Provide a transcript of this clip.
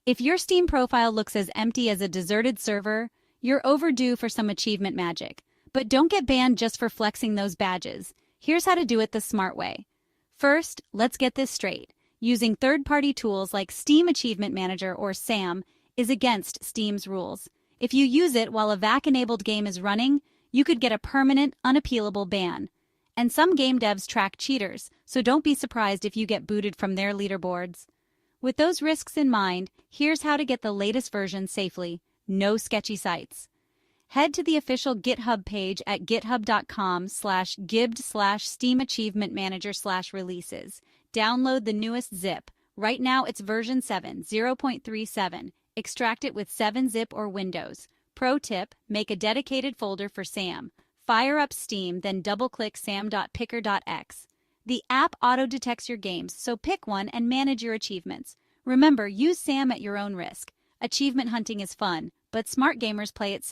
If your Steam profile looks as empty as a deserted server, you're overdue for some achievement magic. But don't get banned just for flexing those badges. Here's how to do it the smart way. First, let's get this straight. Using third-party tools like Steam Achievement Manager or SAM is against Steam's rules. If you use it while a VAC-enabled game is running, you could get a permanent, unappealable ban. And some game devs track cheaters, so don't be surprised if you get booted from their leaderboards. With those risks in mind, here's how to get the latest version safely. No sketchy sites. Head to the official GitHub page at github.com/gibbed/Steam Achievement Manager/releases. Download the newest zip. Right now it's version 7, 0.37. Extract it with 7-zip or Windows. Pro tip, make a dedicated folder for SAM. Fire up Steam, then double-click sam.picker.x. The app auto-detects your games, so pick one and manage your achievements. Remember, use SAM at your own risk. Achievement hunting is fun, but smart gamers play it safe.